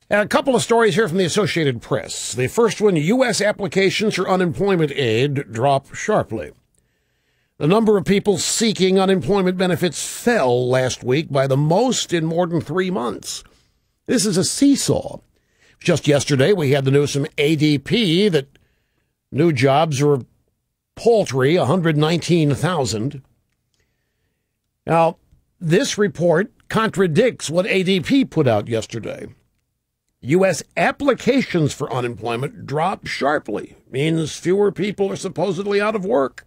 A couple of stories here from the Associated Press. The first one, U.S. applications for unemployment aid drop sharply. The number of people seeking unemployment benefits fell last week by the most in more than 3 months. This is a seesaw. Just yesterday, we had the news from ADP that new jobs are paltry, 119,000. Now, this report contradicts what ADP put out yesterday. U.S. applications for unemployment dropped sharply, means fewer people are supposedly out of work.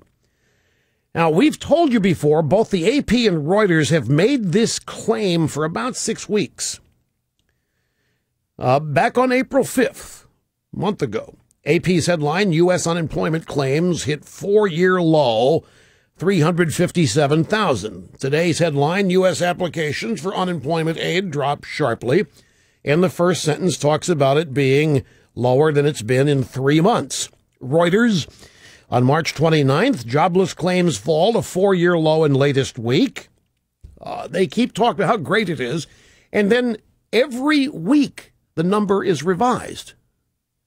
Now, we've told you before, both the AP and Reuters have made this claim for about 6 weeks. Back on April 5th, a month ago, AP's headline, U.S. unemployment claims hit 4-year low, 357,000. Today's headline, U.S. applications for unemployment aid dropped sharply. And the first sentence talks about it being lower than it's been in 3 months. Reuters, on March 29th, jobless claims fall to 4-year low in latest week. They keep talking about how great it is. And then every week, the number is revised.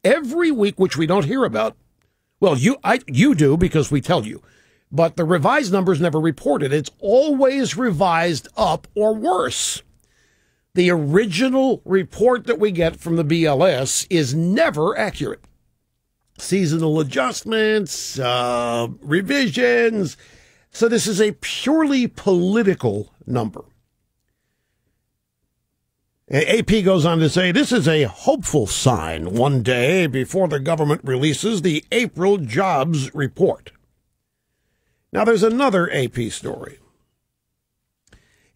Every week, which we don't hear about. Well, you do because we tell you. But the revised number is never reported. It's always revised up or worse. The original report that we get from the BLS is never accurate. Seasonal adjustments, revisions. So this is a purely political number. AP goes on to say, this is a hopeful sign one day before the government releases the April jobs report. Now, there's another AP story.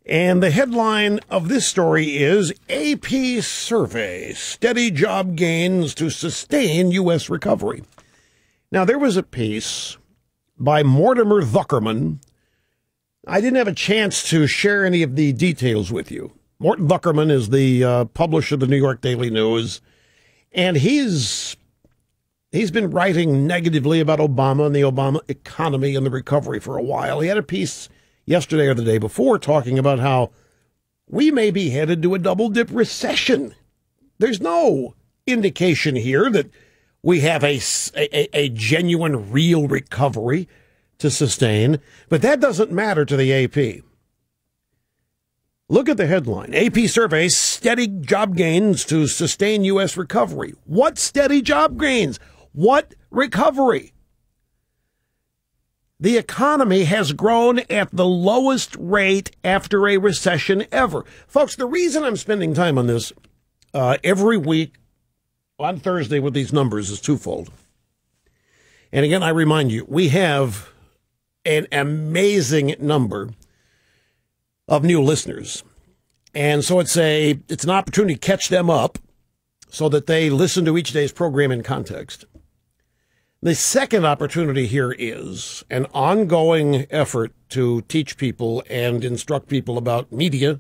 And the headline of this story is AP Survey, Steady Job Gains to Sustain U.S. Recovery. Now, there was a piece by Mortimer Zuckerman. I didn't have a chance to share any of the details with you. Mort Zuckerman is the publisher of the New York Daily News, and he's been writing negatively about Obama and the Obama economy and the recovery for a while. He had a piece yesterday or the day before talking about how we may be headed to a double-dip recession. There's no indication here that we have a genuine, real recovery to sustain, but that doesn't matter to the AP. Look at the headline. AP survey, steady job gains to sustain U.S. recovery. What steady job gains? What recovery? The economy has grown at the lowest rate after a recession ever. Folks, the reason I'm spending time on this every week on Thursday with these numbers is twofold. And again, I remind you, we have an amazing number of new listeners. And so it's an opportunity to catch them up so that they listen to each day's program in context. The second opportunity here is an ongoing effort to teach people and instruct people about media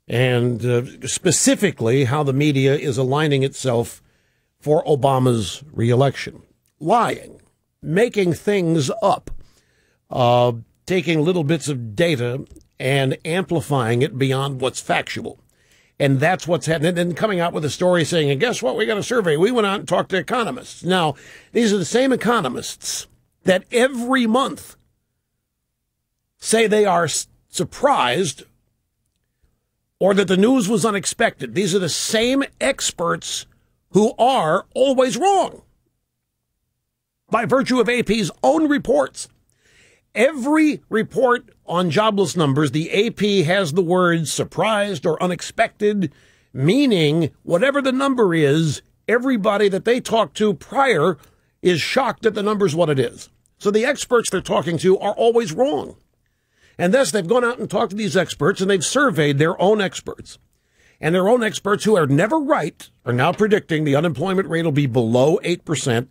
and specifically how the media is aligning itself for Obama's reelection. Lying, making things up, taking little bits of data and amplifying it beyond what's factual. And that's what's happening. And then coming out with a story saying, and guess what? We got a survey. We went out and talked to economists. Now, these are the same economists that every month say they are surprised or that the news was unexpected. These are the same experts who are always wrong by virtue of AP's own reports. Every report on jobless numbers, the AP has the words surprised or unexpected, meaning whatever the number is, everybody that they talk to prior is shocked that the number's what it is. So the experts they're talking to are always wrong. And thus they've gone out and talked to these experts and they've surveyed their own experts. And their own experts who are never right are now predicting the unemployment rate will be below 8%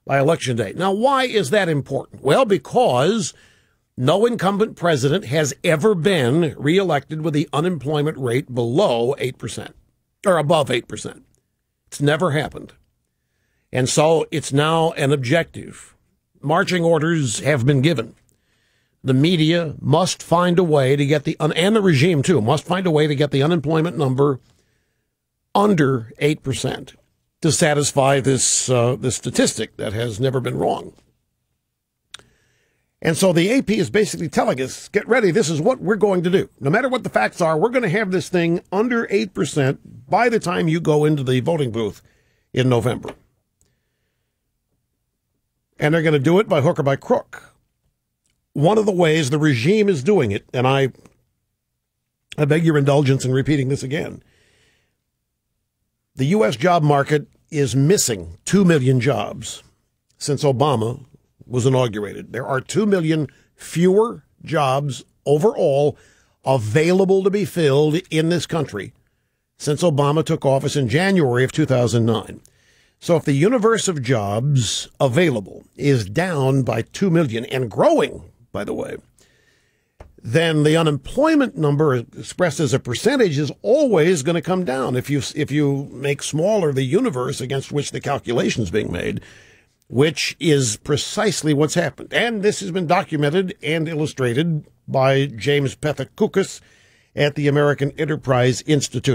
by election day. Now, why is that important? Well, because no incumbent president has ever been reelected with the unemployment rate below 8% or above 8%. It's never happened. And so it's now an objective. Marching orders have been given. The media must find a way to get and the regime too, must find a way to get the unemployment number under 8% to satisfy this this statistic that has never been wrong. And so the AP is basically telling us, get ready, this is what we're going to do. No matter what the facts are, we're going to have this thing under 8% by the time you go into the voting booth in November. And they're going to do it by hook or by crook. One of the ways the regime is doing it, and I beg your indulgence in repeating this again, the U.S. job market is missing 2 million jobs since Obama was inaugurated. There are 2 million fewer jobs overall available to be filled in this country since Obama took office in January of 2009. So if the universe of jobs available is down by 2 million and growing, by the way, then the unemployment number expressed as a percentage is always going to come down. If you make smaller the universe against which the calculation is being made, which is precisely what's happened. And this has been documented and illustrated by James Pethokoukis at the American Enterprise Institute.